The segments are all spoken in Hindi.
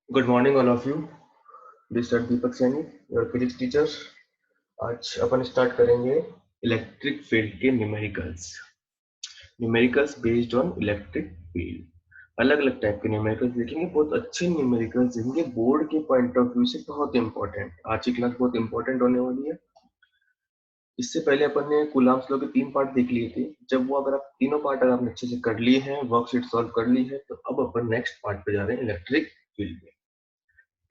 Good morning all of you. This is Deepak Saini, your physics teacher. आज अपन स्टार्ट करेंगे इलेक्ट्रिक फील्ड के numericals. Numericals based on electric field. अलग अलग टाइप के न्यूमेरिकल्स देखेंगे, बहुत अच्छे न्यूमेरिकल्स देखेंगे, बोर्ड के पॉइंट ऑफ व्यू से बहुत इंपॉर्टेंट। आज की क्लास बहुत इंपॉर्टेंट होने वाली है। इससे पहले अपन ने कूलम्ब्स लॉ के 3 पार्ट देख लिए थे। जब वो अगर आप तीनों पार्ट अगर आपने अच्छे से कर लिए हैं, वर्कशीट सॉल्व कर ली है, तो अब अपन नेक्स्ट पार्ट पे जा रहे हैं, इलेक्ट्रिक फील्ड में।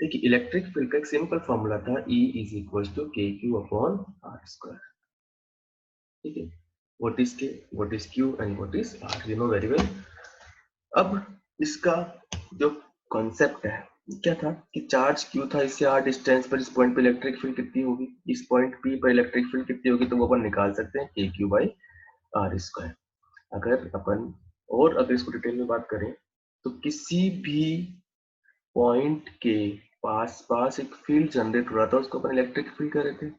देखिए, इलेक्ट्रिक फील्ड का एक सिंपल फॉर्मूला था, E is equal to K Q upon R square. ठीक है, what is K, what is Q and what is R, you know very well. अब इसका जो कॉन्सेप्ट है क्या था कि चार्ज क्यू था, इससे आर डिस्टेंस पर इस पॉइंट पे इलेक्ट्रिक फील्ड कितनी होगी, इस पॉइंट पी पर इलेक्ट्रिक फील्ड कितनी होगी, तो वो अपन निकाल सकते हैं के क्यू बाई आर स्क्वायर। अगर अपन और अगर इसको डिटेल में बात करें तो किसी भी पॉइंट के पास पास एक फील्ड जनरेट हो रहा था, उसको अपन इलेक्ट्रिक फील्ड कह रहे थे।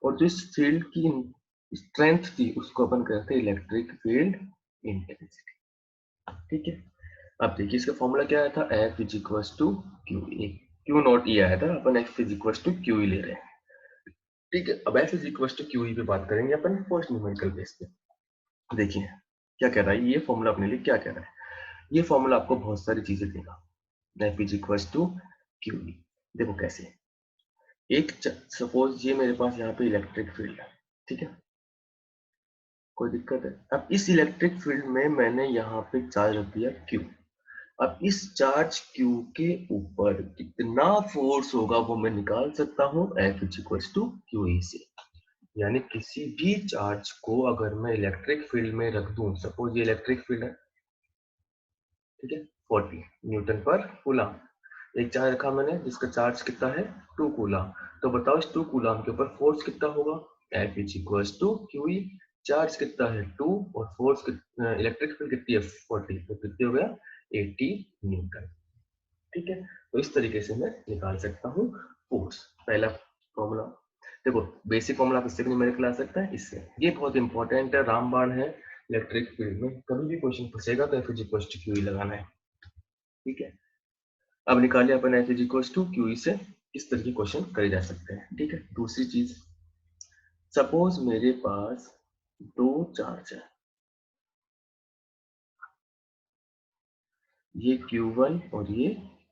और जो इस फील्ड की स्ट्रेंथ थी उसको अपन कहते हैं इलेक्ट्रिक फील्ड इंटेंसिटी। ठीक है, अब देखिए इसका फॉर्मूला क्या आया था, F is equal to Q A. Q naught E आया था, अपन F is equal to Q E ले रहे हैं। ठीक है, अब F is equal to Q E पे बात करेंगे अपन फर्स्ट न्यूमेरिकल बेस पे। देखिए क्या कह रहा है ये फॉर्मूला, अपने लिए क्या कह रहा है। ये फॉर्मूला आपको बहुत सारी चीजें देगा। F is equal to Q E, देखो कैसे। एक सपोज ये मेरे पास यहाँ पे इलेक्ट्रिक फील्ड है, ठीक है, कोई दिक्कत है। अब इस इलेक्ट्रिक फील्ड में मैंने यहाँ पे चार्ज रख दिया Q। अब इस चार्ज Q के ऊपर कितना फोर्स होगा वो मैं निकाल सकता हूँ F is equal to Q E से। यानी किसी भी चार्ज को अगर मैं इलेक्ट्रिक फील्ड में रख दूं, सपोज ये इलेक्ट्रिक फील्ड है, ठीक है, 40 न्यूटन पर कूलम। एक चार्ज रखा मैंने जिसका चार्ज कितना है 2 कूलम। तो बताओ इस 2 कूलम के ऊपर फोर्स कितना होगा, F is equal to Q E. Charge कितना है 2 और फोर्स इलेक्ट्रिक फील्ड कितनी है 40, तो कितनी हो गया 80 न्यूटन। ठीक है, तो इस तरीके से मैं निकाल सकता हूँ फोर्स। पहला फॉर्मूला देखो, बेसिक फॉर्मूला आप इससे भी न्यूमेरिकल ला सकता है, इससे। ये बहुत इंपॉर्टेंट है, रामबाण है इलेक्ट्रिक फील्ड में। कभी भी क्वेश्चन फंसेगा तो F is equal to Q E लगाना है। ठीक है, अब निकालिए अपन F is equal to Q E से इस तरह के क्वेश्चन करे जा सकते हैं। ठीक है, दूसरी चीज, सपोज मेरे पास दो चार्ज है, ये Q1 और ये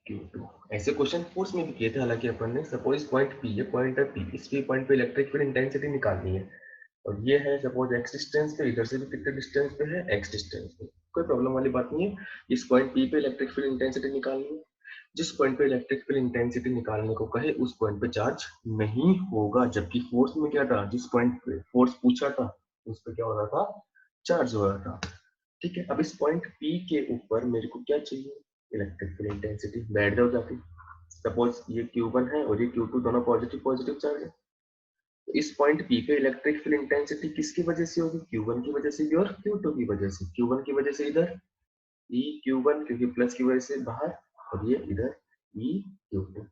Q2। ऐसे क्वेश्चन फोर्स में भी किए थे हालांकि अपन ने। सपोज पॉइंट P, ये पॉइंट है P, इस पॉइंट पे इलेक्ट्रिक फील्ड इंटेंसिटी निकालनी है। और ये है सपोज x डिस्टेंस पे, इधर से भी कितने डिस्टेंस पे है, x डिस्टेंस पे। कोई प्रॉब्लम वाली बात नहीं है। इस पॉइंट P पे इलेक्ट्रिक फील्ड इंटेंसिटी निकालनी है। जिस पॉइंट पे इलेक्ट्रिक फील्ड इंटेंसिटी निकालने को कहे उस पॉइंट पे चार्ज नहीं होगा, जबकि फोर्स में क्या था, जिस पॉइंट पे फोर्स पूछा था उस पे क्या हो रहा था, चार्ज हो रहा था। ठीक है, अब इस पॉइंट P के ऊपर मेरे को क्या चाहिए, इलेक्ट्रिक फील्ड इंटेंसिटी। बैठ जाओ जाके, सपोज ये Q1 है और ये Q2, दोनों पॉजिटिव पॉजिटिव चार्ज है। तो इस पॉइंट P पे इलेक्ट्रिक फील्ड इंटेंसिटी किसकी वजह से होगी, Q1 की वजह से भी और Q2 की वजह से। Q1 की वजह से इधर E Q1, क्योंकि प्लस की वजह से बाहर, और ये इधर E Q2।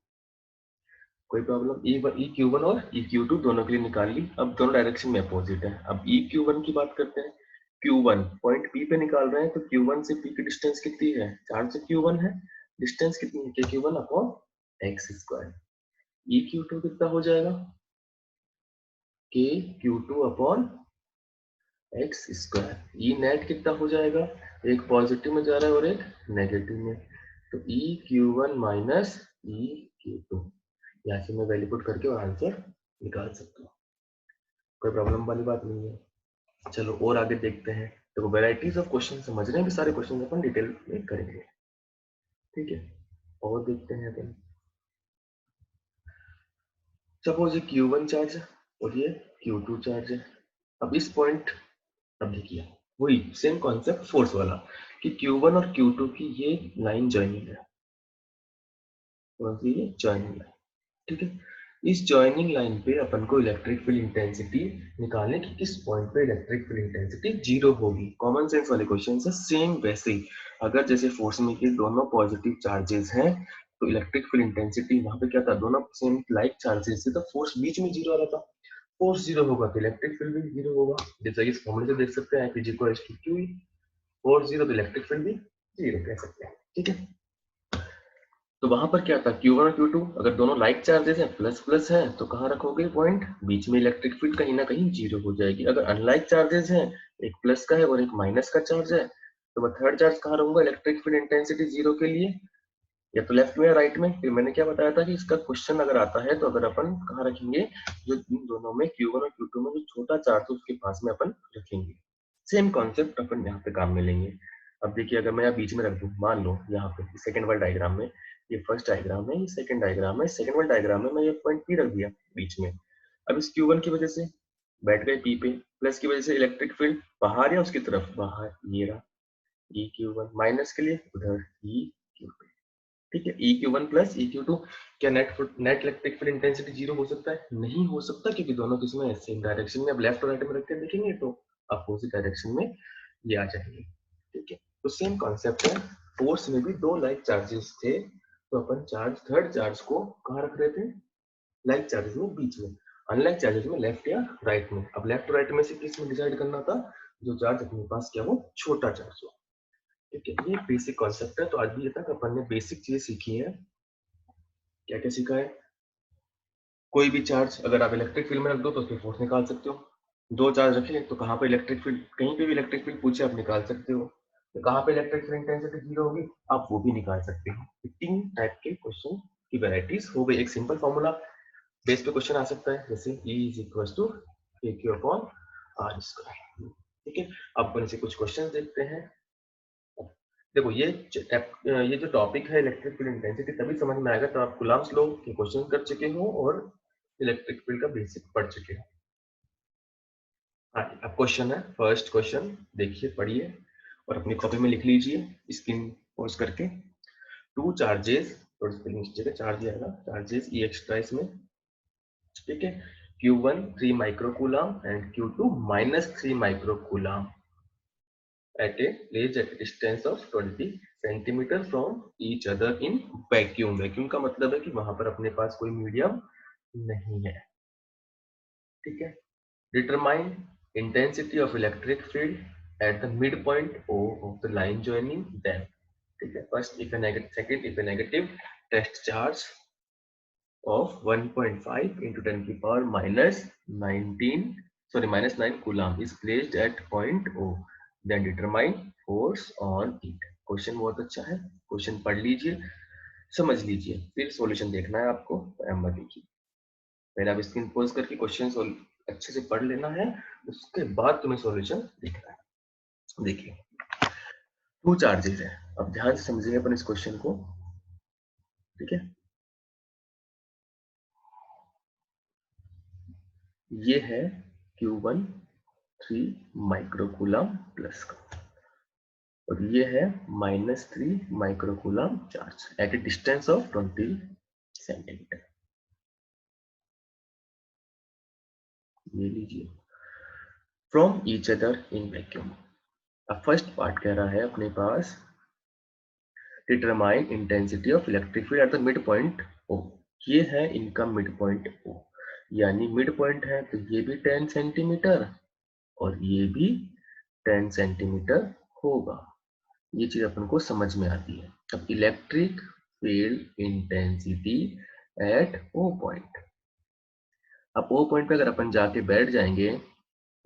कोई प्रॉब्लम, E Q1 और E Q2 दोनों के लिए निकाल ली। अब दोनों डायरेक्शन में अपोजिट है। अब E Q1 की बात करते हैं। Q1 पॉइंट P पे निकाल रहे हैं, तो Q1 से P की डिस्टेंस कितनी है, चार्ज से Q1 है, डिस्टेंस कितनी है, Q1 upon x square. E Q2 कितना हो जाएगा, K Q2 upon x square. E net कितना हो जाएगा, एक पॉजिटिव में जा रहा है और एक नेगेटिव में, तो E Q one minus E Q two. यहाँ से मैं वैल्यू पुट करके और आंसर निकाल सकता हूँ। कोई प्रॉब्लम वाली बात नहीं है। चलो और आगे देखते हैं। देखो वेराइटीज ऑफ क्वेश्चन समझ रहे हैं, भी सारे क्वेश्चन अपन डिटेल में करेंगे। ठीक है, और देखते हैं अपन। सपोज ये Q1 चार्ज है और ये Q2 चार्ज है। अब इस पॉइंट, अब देखिए वही सेम कॉन्सेप्ट फोर्स वाला, कि Q1 और Q2 की ये लाइन जॉइनिंग है, कौन सी, ये जॉइनिंग लाइन। ठीक है, इस जॉइनिंग लाइन पे अपन को इलेक्ट्रिक फील्ड इंटेंसिटी निकालने की, किस पॉइंट पे इलेक्ट्रिक फील्ड इंटेंसिटी जीरो होगी। कॉमन सेंस वाले क्वेश्चन है। सेम वैसे ही अगर जैसे फोर्स में के दोनों पॉजिटिव चार्जेस हैं, तो इलेक्ट्रिक फील्ड इंटेंसिटी वहां पे क्या था, दोनों सेम लाइक चार्जेस थे, तो फोर्स बीच में जीरो आ रहा था। फोर्स जीरो होगा तो इलेक्ट्रिक फील्ड भी जीरो होगा। जैसा कि इस फॉर्मूले से देख सकते हैं, F is equal to Q, force zero तो इलेक्ट्रिक फील्ड भी जीरो कह सकते हैं। ठीक है, तो वहां पर क्या था, Q1 और Q2 अगर दोनों लाइक चार्जेस हैं, प्लस प्लस है, तो कहाँ रखोगे पॉइंट, बीच में इलेक्ट्रिक फील्ड कहीं ना कहीं जीरो हो जाएगी। अगर अनलाइक चार्जेस हैं, एक प्लस का है और एक माइनस का चार्ज है, तो मैं थर्ड चार्ज कहाँ रहूंगा इलेक्ट्रिक फील्ड इंटेंसिटी जीरो के लिए, या तो लेफ्ट में या राइट में। फिर मैंने क्या बताया था कि इसका क्वेश्चन अगर आता है तो अगर अपन कहाँ रखेंगे, जो इन दोनों में Q1 और Q2 में जो छोटा चार्ज है उसके पास में अपन रखेंगे। सेम कॉन्सेप्ट अपन यहाँ पे काम में लेंगे। अब देखिए अगर मैं यहाँ बीच में रख दूं, मान लो यहाँ पे सेकंड वाला डायग्राम में, ये फर्स्ट डायग्राम है, ये सेकंड डायग्राम है, सेकंड वाला डायग्राम में मैं ये पॉइंट P रख दिया बीच में। अब इस Q1 की वजह से बैठ गए P पे, प्लस की वजह से इलेक्ट्रिक फील्ड बाहर या उसकी तरफ, बाहर, ये रहा EQ1, माइनस के लिए उधर EQ2। ठीक है, EQ1 प्लस EQ2, क्या net electric field intensity zero हो सकता है? नहीं हो सकता, क्योंकि दोनों किसमें सेम डायरेक्शन में। अब लेफ्ट और राइट में रख के देखेंगे तो अपोजिट डायरेक्शन में ये आ जाएंगे। ठीक है, तो सेम कॉन्सेप्ट है, फोर्स में भी दो लाइक चार्जेस थे, तो अपन चार्ज थर्ड चार्ज को कहाँ रख रहे थे, लाइक चार्जेस में बीच में, अनलाइक चार्जेस में लेफ्ट या राइट में। अब लेफ्ट और राइट में से किस में डिसाइड करना था, जो चार्ज अपने पास क्या वो छोटा चार्ज हो। ठीक है, ये बेसिक कॉन्सेप्ट है। तो आज भी तक अपन ने बेसिक चीज सीखी है। क्या क्या सीखा है, कोई भी चार्ज अगर आप इलेक्ट्रिक फील्ड में रख दो तो उसकी फोर्स निकाल सकते हो। दो चार्ज रखे तो कहाँ पे इलेक्ट्रिक फील्ड, कहीं पे भी इलेक्ट्रिक फील्ड पूछे आप निकाल सकते हो। तो कहाँ पे इलेक्ट्रिक फील्ड इंटेंसिटी जीरो होगी, आप वो भी निकाल सकते हो। 3 टाइप के क्वेश्चन की वेराइटीज हो गई। एक सिंपल फॉर्मूला बेस पे क्वेश्चन आ सकता है, जैसे E is equal to AQ upon R square. ठीक है, अब अपन से कुछ क्वेश्चन देखते हैं। देखो ये जो टॉपिक है इलेक्ट्रिक फील्ड इंटेंसिटी तभी समझ में आएगा तो आप कूलम्ब्स लॉ के क्वेश्चन कर चुके हो और इलेक्ट्रिक फील्ड का बेसिक पढ़ चुके हो। हाँ, अब क्वेश्चन है, फर्स्ट क्वेश्चन देखिए, पढ़िए और अपनी कॉपी में लिख लीजिए स्क्रीन पॉज करके। टू चार्जेस, थोड़ी स्पेलिंग जगह चार्ज आएगा, चार्जेस ई एक्स्ट्रा इसमें। ठीक है, Q1 3 microcoulomb and Q2 -3 microcoulomb at a place at a distance of 20 centimetre from each other in vacuum. Vacuum का मतलब है कि वहां पर अपने पास कोई मीडियम नहीं है। ठीक है, determine intensity of electric field at the mid point O of the line joining them. ठीक है, first if A negative, second if A negative test charge of 1.5 into 10 की power minus 9 coulomb is placed at point O, then determine force on it। Question बहुत अच्छा है, क्वेश्चन पढ़ लीजिए, समझ लीजिए, फिर सॉल्यूशन देखना है आपको। मत देखिए, पहले आप स्क्रीन पोज करके क्वेश्चन अच्छे से पढ़ लेना है, उसके बाद तुम्हें सॉल्यूशन देखना है। देखिए टू चार्जेस है, अब ध्यान से समझिए अपन इस क्वेश्चन को। ठीक है, ये है Q1 3 माइक्रोकूलम प्लस का, और ये है -3 microcoulomb charge at a distance of 20 centimetre. ये लीजिए, from each other in vacuum. अब फर्स्ट पार्ट कह रहा है अपने पास, determine intensity of electric field at the mid point O। ये है इनका मिड पॉइंट O, यानी मिड पॉइंट है तो ये भी 10 सेंटीमीटर और ये भी 10 सेंटीमीटर होगा। ये चीज अपन को समझ में आती है। अब electric field intensity eight O point, अब O पॉइंट पे अगर अपन जाके बैठ जाएंगे,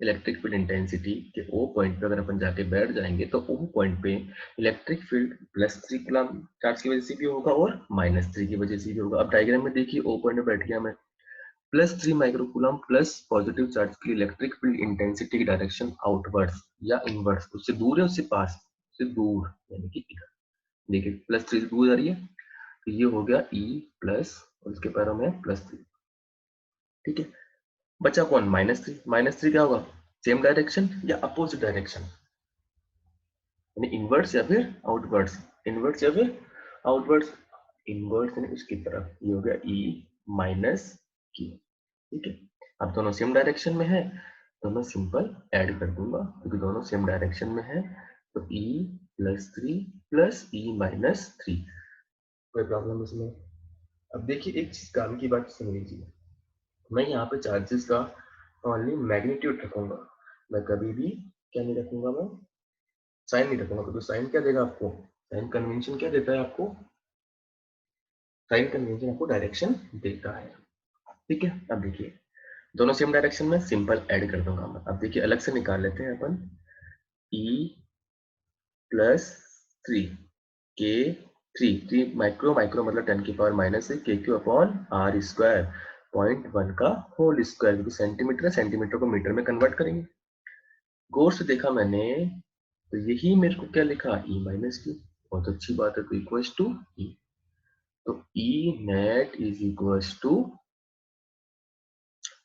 इलेक्ट्रिक फील्ड इंटेंसिटी के O पॉइंट पे अगर अपन जाके बैठ जाएंगे तो O पॉइंट पे इलेक्ट्रिक फील्ड +3 कूलम चार्ज की वजह से भी होगा और -3 की वजह से भी होगा। अब डायग्राम में देखिए O पॉइंट पे बैठ गया मैं, +3 माइक्रोकूलम प्लस पॉजिटिव चार्ज के लिए इलेक्ट्रिक फील्ड इंटेंसिटी की डायरेक्शन आउटवर्ड्स या इनवर्ड्स, उससे दूर है उससे पास, उससे दूर यानी कि इधर। देखिए +3 से दूर जा रही है तो ये हो गया E प्लस और इसके पैरों में +3। ठीक है, बचा कौन, -3। -3 क्या होगा, सेम डायरेक्शन या अपोजिट डायरेक्शन, यानी इनवर्ड्स या फिर आउटवर्ड्स, इनवर्ड्स या फिर आउटवर्ड्स। इनवर्ड्स यानी उसकी तरफ, ये हो गया E माइनस Q। ठीक है, अब दोनों सेम डायरेक्शन में है तो मैं सिंपल ऐड कर दूंगा, क्योंकि दोनों सेम डायरेक्शन में है तो E +3 प्लस E -3। कोई प्रॉब्लम इसमें? अब देखिए एक चीज काम की बात सुन लीजिए, मैं यहाँ पे चार्जेस का ओनली मैग्नीट्यूड रखूंगा, मैं कभी भी क्या नहीं रखूंगा, मैं साइन नहीं रखूंगा, क्योंकि साइन क्या देगा आपको, साइन कन्वेंशन क्या देता है आपको, साइन कन्वेंशन आपको डायरेक्शन देता है। ठीक है, अब देखिए दोनों सेम डायरेक्शन में, सिंपल ऐड कर दूंगा मैं। अब देखिए अलग से निकाल लेते हैं अपन, e प्लस 3 के 3 माइक्रो, माइक्रो मतलब 10 की पावर माइनस है, के क्यू अपॉन आर स्क्वायर 0.1 का होल स्क्वायर, क्योंकि सेंटीमीटर है, सेंटीमीटर को मीटर में कन्वर्ट करेंगे। गौर से देखा मैंने तो यही मेरे को क्या लिखा, e माइनस क्यू, बहुत अच्छी बात है, तो इक्वल्स टू e, तो e net is equals to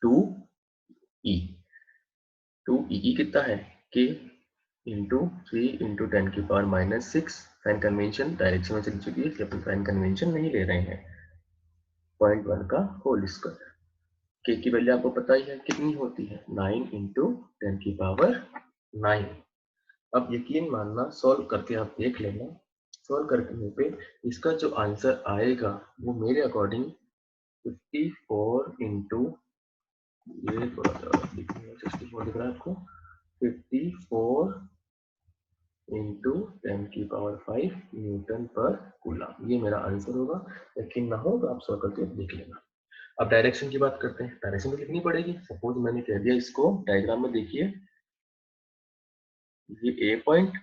2e, 2e कितना है, k इंटू 3 इंटू 10 की power minus 6, sign convention direction में चल चुकी है, इसलिए अपन साइन कन्वेंशन नहीं ले रहे हैं, 0.1 का होल स्क्वायर। के की वैल्यू आपको पता ही है कितनी होती है, 9 इंटू 10 की पावर 9। अब यकीन मानना, सॉल्व करके आप देख लेना, सॉल्व करने पे इसका जो आंसर आएगा वो मेरे अकॉर्डिंग 54 इंटू, ये थोड़ा सा 64 दिख रहा है आपको, 54 इंटू 10 की पावर 5 न्यूटन पर कूलम, ये मेरा आंसर होगा। यकीन ना हो तो आप सॉल्व करके देख लेना। अब डायरेक्शन की बात करते हैं, डायरेक्शन तो कितनी पड़ेगी, सपोज मैंने कह दिया इसको, डायग्राम में देखिए ये ए पॉइंट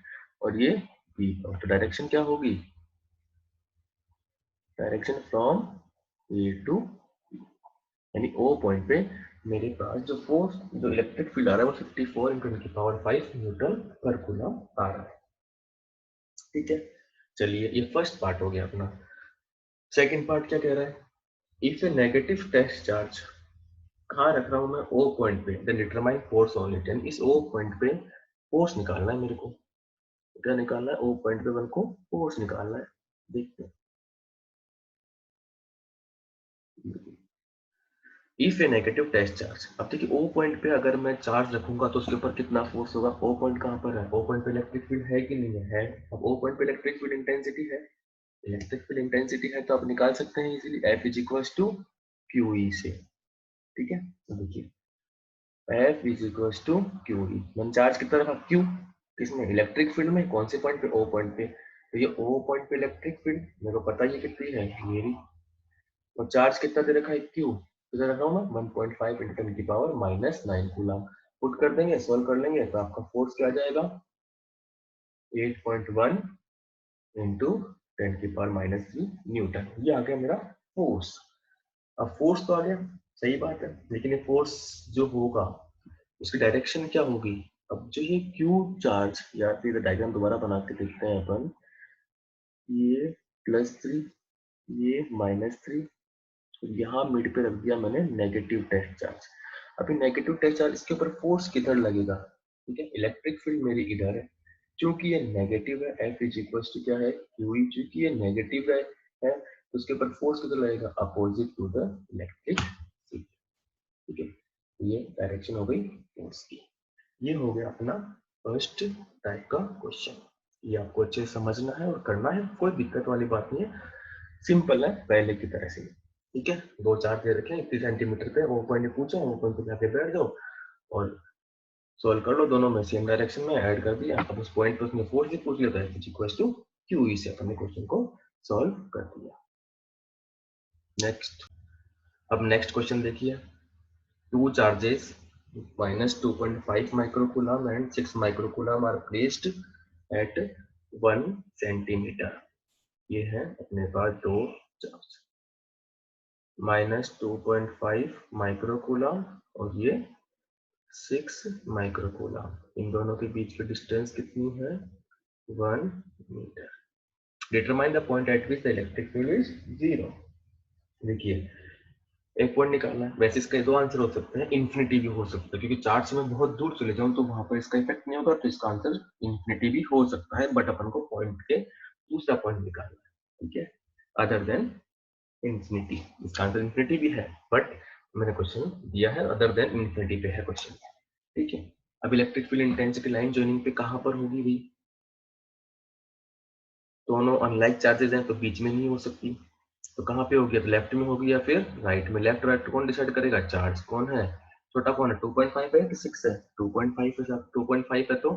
और ये बी पॉइंट, तो डायरेक्शन क्या होगी, डायरेक्शन फ्रॉम ए टू, यानी ओ पॉइंट पे मेरे पास जो फोर्स, जो इलेक्ट्रिक फील्ड आ रहा है वो 54 इंटू 10 की पावर 5 न्यूटन पर कूलम आ रहा है। ठीक है, चलिए ये फर्स्ट पार्ट हो गया अपना। सेकंड पार्ट क्या कह रहा है, if A negative test charge, कहाँ रख रहा हूं मैं, ओ पॉइंट पे, then determine force on it, यानी इस ओ पॉइंट पे फोर्स निकालना है मेरे को। क्या निकालना है, ओ पॉइंट पे मेरे को फोर्स निकालना है। देखते हैं, if A negative test charge, अब देखिए ओ पॉइंट पे अगर मैं चार्ज रखूंगा तो उसके ऊपर कितना फोर्स होगा, ओ पॉइंट कहाँ पर है, ओ पॉइंट पे इलेक्ट्रिक फील्ड है कि नहीं है, अब ओ पॉइंट पे इलेक्ट्रिक फील्ड इंटेंसिटी है, इलेक्ट्रिक फील्ड इंटेंसिटी है, तो आप निकाल सकते हैं easily, F is equal to Q E से। ठीक है, तो देखिए F is equal to Q E, मैंने चार्ज कितना रखा, क्यू, किसमें, इलेक्ट्रिक फील्ड में, कौन से पॉइंट पे, ओ पॉइंट पे, तो ये ओ पॉइंट पे इलेक्ट्रिक फील्ड मेरे को पता ही कितनी है, मेरी, और चार्ज कितना दे रखा है, क्यू, कितना रखा हूँ मैं, 1.5 इंटू 10 की पावर माइनस 9 कूलम। पुट कर देंगे, सॉल्व कर लेंगे, तो आपका फोर्स क्या आ जाएगा, 8.1 इंटू 10 की पावर माइनस 3 न्यूटन, ये आ गया मेरा फोर्स। अब फोर्स तो आ गया, सही बात है, लेकिन ये फोर्स जो होगा उसकी डायरेक्शन क्या होगी, अब जो ये क्यू चार्ज, या फिर डायग्राम दोबारा बना के देखते हैं अपन, ये +3, ये -3, यहाँ मिड पे रख दिया मैंने नेगेटिव टेस्ट चार्ज। अभी नेगेटिव टेस्ट चार्ज, इसके ऊपर फोर्स किधर लगेगा, ठीक है, इलेक्ट्रिक फील्ड मेरी इधर है, क्योंकि ये नेगेटिव है, एफ इज इक्वल टू क्या है, क्यू ई, क्योंकि ये नेगेटिव है तो उसके ऊपर फोर्स किधर लगेगा, opposite to the electric field. ठीक है, ये डायरेक्शन हो गई फोर्स की। ये हो गया अपना फर्स्ट टाइप का क्वेश्चन, ये आपको अच्छे से समझना है और करना है, कोई दिक्कत वाली बात नहीं है, सिंपल है पहले की तरह से। ठीक है, दो चार्ट दे रखे हैं 30 सेंटीमीटर पे, वो पॉइंट पूछो, वो पॉइंट पे जाके बैठ जाओ और सॉल्व कर लो, दोनों में सेम डायरेक्शन में ऐड कर दिया, अब उस पॉइंट पे उसने फोर्स भी पूछ लिया था, इक्वल टू क्यू ई से अपने क्वेश्चन को सॉल्व कर दिया। नेक्स्ट, अब नेक्स्ट क्वेश्चन देखिए, two charges -2.5 microcoulomb and 6 microcoulomb are placed at 1 centimeter, ये है अपने पास दो चार्ज, -2.5 माइक्रोकूलम और ये 6 माइक्रोकूलम, इन दोनों के बीच की डिस्टेंस कितनी है, 1 metre. Determine the point at which the electric field is 0। देखिए एक पॉइंट निकालना है, वैसे इसका दो आंसर हो सकते हैं, इन्फिनिटी भी हो सकता है, क्योंकि चार्ज से मैं बहुत दूर चले जाऊं तो वहां पर इसका इफेक्ट नहीं होगा, तो इसका आंसर इन्फिनिटी भी हो सकता है, बट अपन को पॉइंट के दूसरा पॉइंट निकालना है। ठीक है, अदर देन इंफिनिटी, इसका आंसर इंफिनिटी भी है, बट मैंने क्वेश्चन दिया है अदर देन इंफिनिटी पे है क्वेश्चन। ठीक है, अब electric field intensity line joining पे कहां पर होगी भाई, दोनों अनलाइक चार्जेस हैं तो बीच में नहीं हो सकती, तो कहां पे होगी, तो लेफ्ट में होगी या फिर राइट में, लेफ्ट राइट कौन डिसाइड करेगा, चार्ज कौन है, छोटा कौन है, 2.5 है कि 6 है, 2.5 है, 2.5 है, तो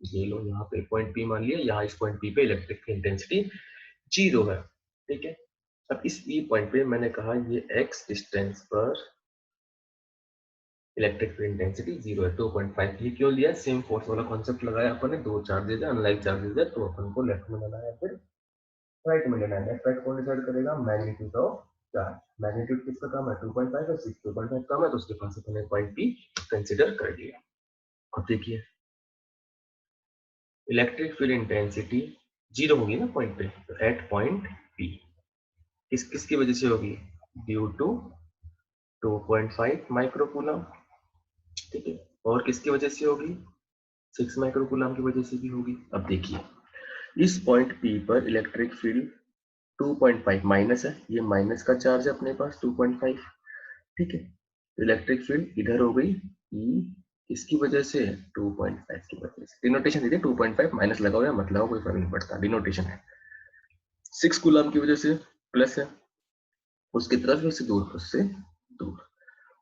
ये लो यहाँ पे पॉइंट पी मान लिया, यहाँ इस पॉइंट पी पे इलेक्ट्रिक इंटेंसिटी 0 है। ठीक है, अब इस ई पॉइंट पे मैंने कहा ये x डिस्टेंस पर इलेक्ट्रिक फील्ड इंटेंसिटी 0 है 2.5। ये क्यों लिया? सेम फोर्स वाला कॉन्सेप्ट लगाया अपन ने, दो चार्जेज है अनलाइक चार्जेज है, तो अपन को लेफ्ट में लेना है फिर राइट में लेना है। लेफ्ट राइट कौन डिसाइड करेगा? Magnitude of charge. मैग्नीट्यूड किसका काम है? 2.5 है, 6 2.5 काम है, तो उसके पास अपन ने पॉइंट पी कंसीडर कर लिया। अब देखिए इलेक्ट्रिक फील्ड इंटेंसिटी 0 होगी ना पॉइंट पे, तो एट पॉइंट पी किसकी वजह से होगी? ड्यू टू 2.5 माइक्रोकूलम, ठीक है। और किसकी वजह से होगी? 6 माइक्रोकूलम की वजह से भी होगी। अब देखिए इस पॉइंट पी पर इलेक्ट्रिक फील्ड 2.5 माइनस है, ये माइनस का चार्ज है अपने पास 2.5, ठीक है। इलेक्ट्रिक फील्ड इधर हो गई ई किसकी वजह से? 2.5 की वजह से। डिनोटेशन देखिए 2.5 माइनस लगाओ या मत लगाओ कोई फर्क नहीं पड़ता, डिनोटेशन है। 6 कूलम की वजह से प्लस है, उसकी तरफ उससे दूर, उससे दूर,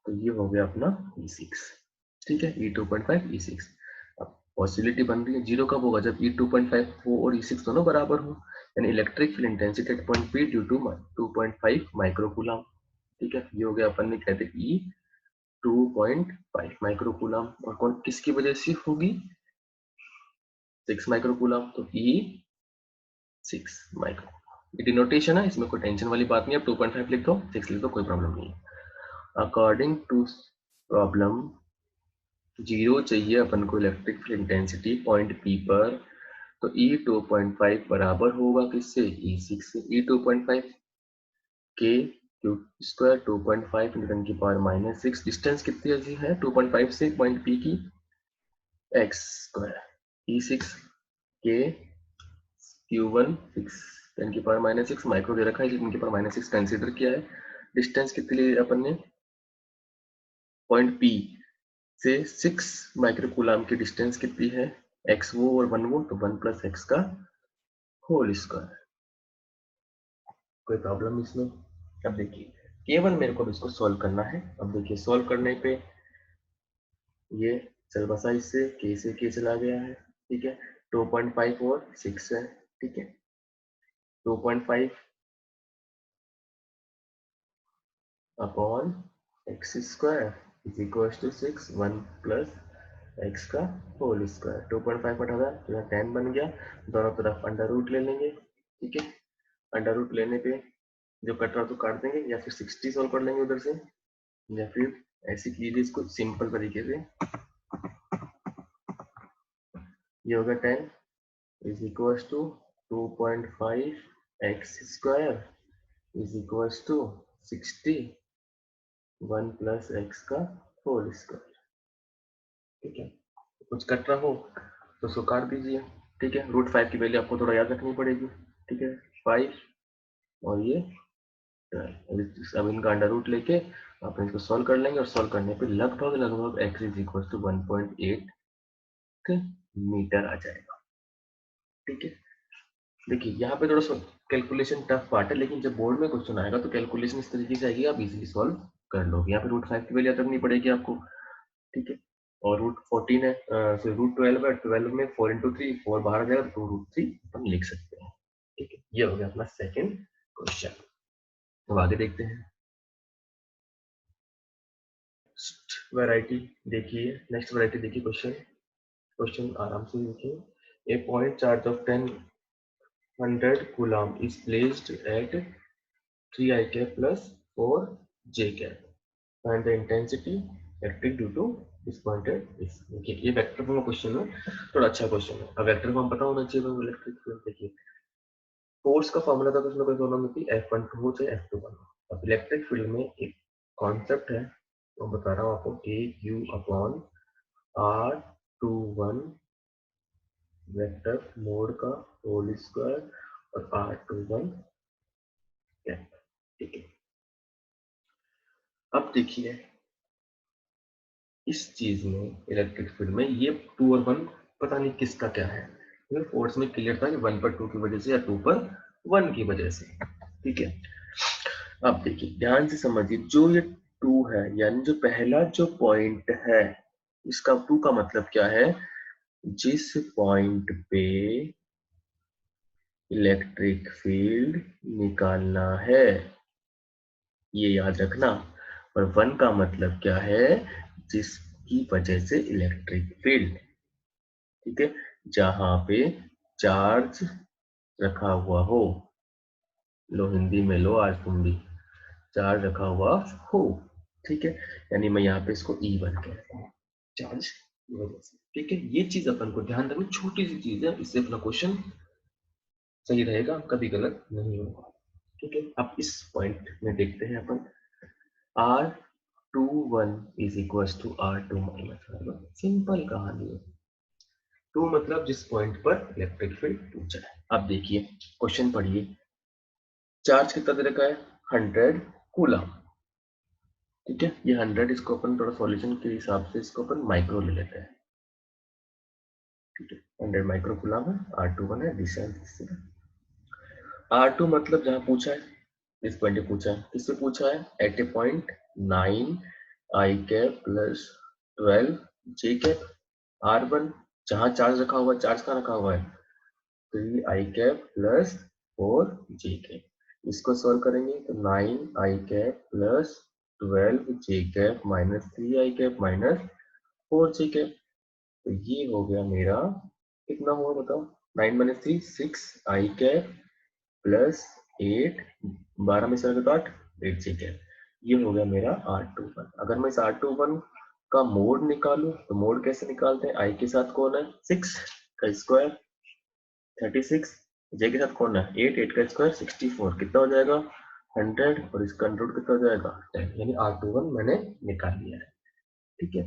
तो ये हो गया अपना E6, ठीक है। E2.5 E6। अब पॉसिबिलिटी बन रही है जीरो कब होगा? जब E2.5 हो और E6 दोनों बराबर हो, यानी electric field intensity at point P due to 2.5 microcoulomb, ठीक है। ये हो गया अपन ने कहते E 2.5 माइक्रोकूलम, और कौन किसकी वजह से होगी? 6 माइक्रोकूलम, तो E 6 माइक्रो। ये डिनोटेशन है, इसमें कोई टेंशन वाली बात नहीं है। 2.5 लिख दो, 6 लिख दो, कोई प्रॉब्लम नहीं है। अकॉर्डिंग टू प्रॉब्लम 0 चाहिए अपन को electric field intensity point P पर, तो E2.5 बराबर होगा किससे? E6 से। E2.5 के क्यूब स्क्वायर 2.5 न्यूटन की पावर माइनस 6, डिस्टेंस कितनी है 2.5 से पॉइंट पी की? x square. E6 के Q1 6 10 की पावर माइनस 6 माइक्रो दे रखा है, 10 की पावर माइनस 6 कंसीडर किया है। डिस्टेंस कितनी ली अपन ने? पॉइंट पी से 6 माइक्रोकूलम की डिस्टेंस कितनी है? x वो और 1 वो, तो 1 प्लस एक्स का होल स्क्वायर। कोई प्रॉब्लम इसमें? अब देखिए केवल मेरे को इसको सॉल्व करना है। अब देखिए सॉल्व करने पे ये चल बसा, इससे k से k चला गया है, ठीक है। 2.5 और 6 है, ठीक है। 2.5 upon x square is equal to 6 1 plus X का होल स्क्वायर। 2.5 हटा था तो यहाँ 10 बन गया, दोनों तरफ अंडर रूट ले लेंगे, ठीक है। अंडर रूट लेने पे जो कट रहा तो काट देंगे, या फिर 60 सॉल्व कर लेंगे उधर से, या फिर ऐसे कीजिए इसको सिंपल तरीके से। ये होगा 10 is equal to 2.5 X square is equal to 60 1 plus X का होल स्क्वायर, ठीक है। कुछ कट रहा हो तो उसको काट दीजिए, ठीक है। √5 की वैल्यू आपको थोड़ा याद रखनी पड़ेगी, ठीक है। 5 और ये 12। अब इनका अंडर रूट लेके आप इसको सॉल्व कर लेंगे, और सॉल्व करने पे लगभग लगभग x is equal to 1.8 metre आ जाएगा, ठीक है। देखिए यहाँ पे थोड़ा सा कैलकुलेशन टफ पार्ट है, लेकिन जब बोर्ड में क्वेश्चन आएगा तो कैलकुलेशन इस तरीके से आएगी, आप इजीली सॉल्व कर लोगे। यहाँ पे √5 की वैल्यू याद रखनी पड़ेगी आपको, ठीक है। और √14 है, √12 है, 12 में 4 इंटू 3 4 बाहर जाएगा तो √3 हम लिख सकते हैं, ठीक है। ये हो गया अपना सेकंड क्वेश्चन। तो आगे देखते हैं वैरायटी। देखिए नेक्स्ट वैरायटी देखिए, क्वेश्चन आराम से देखिए। A point charge of 10 coulomb is placed at 3i cap plus 4j cap, find the intensity electric due to this pointed is। देखिए ये वेक्टर फॉर्म का क्वेश्चन है, थोड़ा अच्छा क्वेश्चन है। अब वेक्टर फॉर्म पता होना चाहिए इलेक्ट्रिक फील्ड। देखिए फोर्स का फॉर्मूला था तो उसमें कोई प्रॉब्लम नहीं थी, F12 हो चाहे F21। अब इलेक्ट्रिक फील्ड में एक कॉन्सेप्ट है, तो बता रहा हूँ आपको, के Q upon R21 vector mode का होल स्क्वायर और R21 कैप, ठीक है। अब देखिए इस चीज में इलेक्ट्रिक फील्ड में ये 2 और 1 पता नहीं किसका क्या है, फोर्स में क्लियर था कि 1 पर 2 की वजह से या 2 पर 1 की वजह से, ठीक है। अब देखिए ध्यान से समझिए, जो ये 2 है यानी जो पहला जो पॉइंट है, इसका 2 का मतलब क्या है? जिस पॉइंट पे इलेक्ट्रिक फील्ड निकालना है, ये याद रखना। और वन का मतलब क्या है, जिसकी वजह से इलेक्ट्रिक फील्ड, ठीक है, जहां पे चार्ज रखा हुआ हो, लो हिंदी में लो आज तुम भी, चार्ज रखा हुआ हो, ठीक है, यानी मैं यहाँ पे इसको E1 कहता हूँ, चार्ज की वजह से, ठीक है। ये चीज अपन को ध्यान रखनी, छोटी सी चीज है, इससे अपना क्वेश्चन सही रहेगा, कभी गलत नहीं होगा, ठीक है। अब इस पॉइंट में देखते हैं अपन, R21 is equal to R2 minus R1, simple कहानी है। टू मतलब जिस पॉइंट पर इलेक्ट्रिक फील्ड पूछा है। अब देखिए क्वेश्चन पढ़िए, चार्ज कितना दे रखा है, 100 कूलम, ठीक है। ये 100, इसको अपन थोड़ा सॉल्यूशन के हिसाब से इसको अपन माइक्रो ले लेते हैं, ठीक है। 100 माइक्रो कूलम है, R21 है, दिस R2 मतलब जहां पूछा है, इस पॉइंट पे पूछा है, किससे पूछा है, एट ए पॉइंट 9 आई कैप प्लस 12 जे कैप। R1 जहां चार्ज रखा हुआ है, चार्ज कहाँ रखा हुआ है, 3 आई कैप प्लस 4 जे कैप। इसको सॉल्व करेंगे तो 9 आई कैप प्लस 12 जे कैप माइनस 3 आई कैप माइनस 4 जे कैप। तो ये हो गया मेरा, कितना हुआ बताओ, 9 माइनस 3 6 आई कैप प्लस 8, 12 में से 8, 8 जी कैप। ये हो गया मेरा R21। अगर मैं इस R21 का मोड निकालूं तो मोड कैसे निकालते हैं, आई के साथ कौन है, 6 का स्क्वायर 36, जे के साथ कौन है, 8, 8 का स्क्वायर 64, कितना हो जाएगा 100, और इसका अंडर कितना हो जाएगा 10, यानी R21 मैंने निकाल लिया है, ठीक है।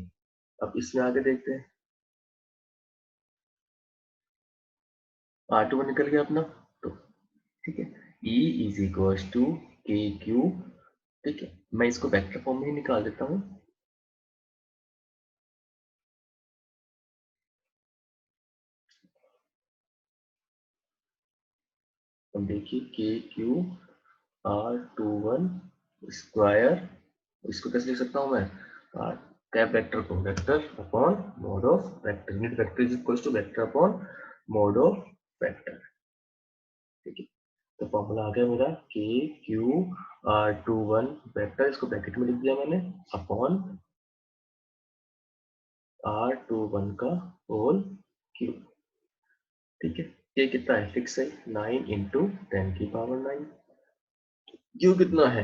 अब इसमें आगे देखते हैं, R21 निकल गया अपना, तो ठीक है, E is equal to K Q, ठीक है। मैं इसको वेक्टर फॉर्म में ही निकाल देता हूँ, तो देखिए के क्यू R21 स्क्वायर, इसको कैसे लिख सकता हूँ मैं, कैप वेक्टर को vector upon mod of vector, unit vector is equal to vector upon mod of vector, ठीक है। तो फॉर्मूला आ गया मेरा के क्यू R21 वेक्टर, इसको ब्रैकेट में लिख दिया मैंने, अपॉन R21 का होल क्यूब, ठीक है। ये कितना है, फिक्स है, 9 इंटू 10 की पावर 9, क्यू कितना है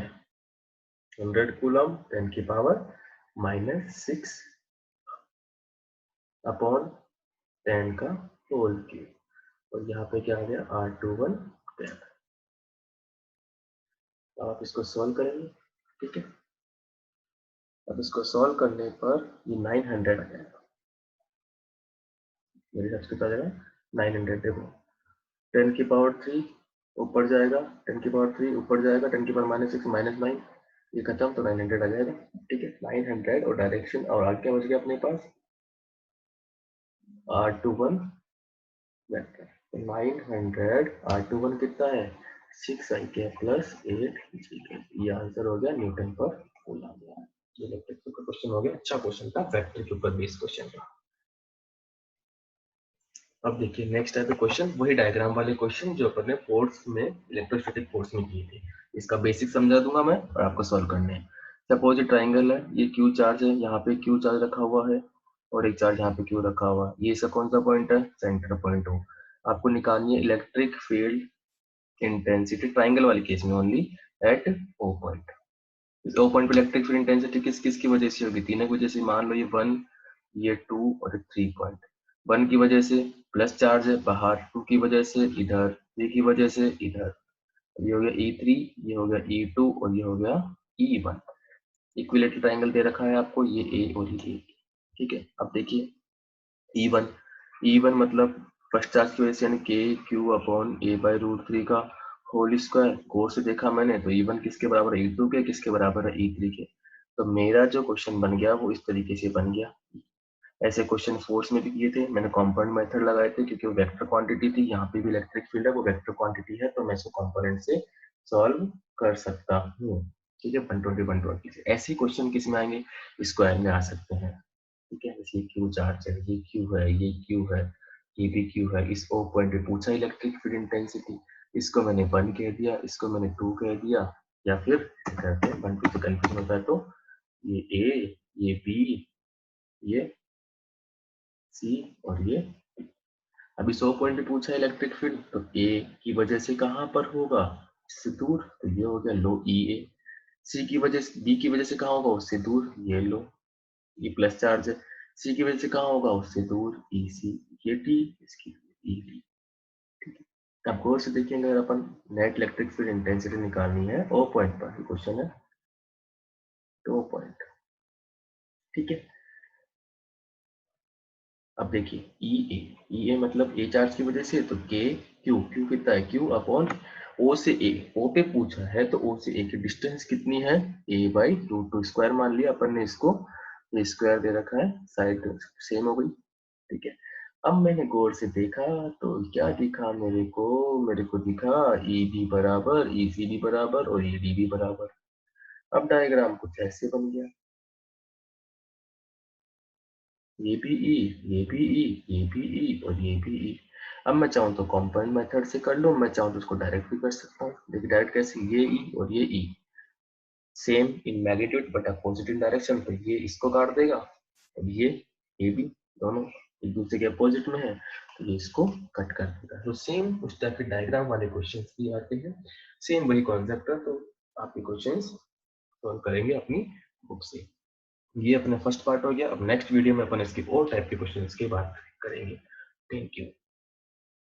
100 कूलम 10 की पावर -6 अपॉन 10 का होल क्यूब, और यहाँ पे क्या आ गया R21 10। आप इसको सॉल्व करेंगे, ठीक है। अब इसको सॉल्व करने पर ये 900 आ जाएगा, मेरे हिसाब से कितना आ जाएगा 900, देखो 10 की पावर 3 ऊपर जाएगा, 10 की पावर 3 ऊपर जाएगा, 10 की पावर -6 -9, ये खत्म, तो 900 आ जाएगा, ठीक है। 900 और डायरेक्शन, और आगे क्या बच गया अपने पास, R21 वेक्टर, तो 900 R21 कितना है 6 आई के प्लस 8 जी के, ये आंसर हो गया न्यूटन पर कूलम। ये इलेक्ट्रिक का क्वेश्चन हो गया, अच्छा क्वेश्चन था, वेक्टर के ऊपर बेस्ड क्वेश्चन था। अब देखिए नेक्स्ट टाइप क्वेश्चन, वही डायग्राम वाले क्वेश्चन जो अपन ने फोर्स में, इलेक्ट्रोस्टैटिक फोर्स में किए थे। इसका बेसिक समझा दूंगा मैं और आपको सॉल्व करने हैं। सपोज ये ट्राइंगल है, ये क्यू चार्ज है, यहाँ पे क्यू चार्ज रखा हुआ है, और एक चार्ज यहाँ पे क्यू रखा हुआ है, ये इसका कौन सा पॉइंट है, सेंटर पॉइंट हो। आपको निकालनी है इलेक्ट्रिक फील्ड इंटेंसिटी, ट्राइंगल वाली केस में ओनली, एट ओ पॉइंट। इस ओ पॉइंट पे इलेक्ट्रिक फील्ड इंटेंसिटी किस किस की वजह से होगी, तीनों की वजह से, मान लो ये 1, ये 2 और 3 पॉइंट। 1 की वजह से प्लस चार्ज है बाहर, 2 की वजह से इधर, 3 की वजह से इधर, ये हो गया E3, ये हो गया E2 और ये हो गया E1। इक्विलेटरल ट्राइंगल दे रखा है आपको, ये ए और ये, ठीक है। अब देखिए E1, E1 मतलब फर्स्ट चार्ज की वजह से, यानी के Q upon a by root 3 का होल स्क्वायर, कोर्स से देखा मैंने, तो E1 किसके बराबर है, E2 के, किसके बराबर है, E3 के। तो मेरा जो क्वेश्चन बन गया वो इस तरीके से बन गया। ऐसे क्वेश्चन फोर्स में भी किए थे मैंने, कंपाउंड मेथड लगाए थे, क्योंकि वो वेक्टर क्वांटिटी थी, यहाँ पे भी इलेक्ट्रिक फील्ड है, वो वेक्टर क्वांटिटी है, तो मैं इसको कंपोनेंट से सॉल्व कर सकता हूँ, ठीक है। 120 120 से ऐसे क्वेश्चन किस में आएंगे, स्क्वायर में आ सकते हैं, ठीक है। जैसे क्यू चार्ज है, ये क्यू है, ये क्यू है, ये भी क्यू है, इस O पॉइंट पे पूछा इलेक्ट्रिक फील्ड इंटेंसिटी, इसको मैंने 1 कह दिया, इसको मैंने 2 कह दिया, या फिर कहते हैं 1 2 से कंफ्यूजन होता है तो ये A, ये B, ये C और ये। अब इस O पॉइंट पे पूछा इलेक्ट्रिक फील्ड, तो A की वजह से कहाँ पर होगा, इससे दूर, तो ये हो गया लो EA। C की वजह से, B की वजह से कहाँ होगा, उससे दूर, ये लो, ये प्लस चार्ज है। C की वजह से कहाँ होगा, उससे दूर, EC, ये T, इसकी ED। ठीक है, अब गौर से देखेंगे, अगर अपन नेट इलेक्ट्रिक फील्ड इंटेंसिटी निकालनी है O पॉइंट पर, क्वेश्चन है तो O पॉइंट। ठीक है, अब देखिए ई ए मतलब ए चार्ज की वजह से, तो के क्यू कितना है, क्यू अपॉन ओ से ए, ओ पे पूछा है तो ओ से ए की डिस्टेंस कितनी है, ए बाई रूट टू स्क्वायर मान लिया अपन ने इसको, ये स्क्वायर दे रखा है, साइड सेम हो गई। ठीक है, अब मैंने गौर से देखा तो क्या दिखा मेरे को दिखा ई भी बराबर, ई सी भी बराबर और ई डी भी बराबर। अब डायग्राम कुछ ऐसे बन गया, ये भी ई, ये भी ई, ये भी ई और ये भी ई। अब मैं चाहूँ तो कंपाउंड मेथड से कर लूँ, मैं चाहूँ तो उसको डायरेक्ट भी कर सकता हूँ। देखिए डायरेक्ट कैसे, ये ई और ये E same in magnitude but opposite in direction, तो ये इसको काट देगा, अब ये भी दोनों एक दूसरे के अपोजिट में है, तो ये इसको कट कर देगा। तो सेम उस टाइप के डायग्राम वाले क्वेश्चन भी आते हैं, सेम वही कॉन्सेप्ट है। तो आप ये क्वेश्चन सॉल्व करेंगे अपनी बुक से। ये अपना फर्स्ट पार्ट हो गया। अब नेक्स्ट वीडियो में अपन इसके और टाइप के क्वेश्चंस की बात करेंगे। Thank you.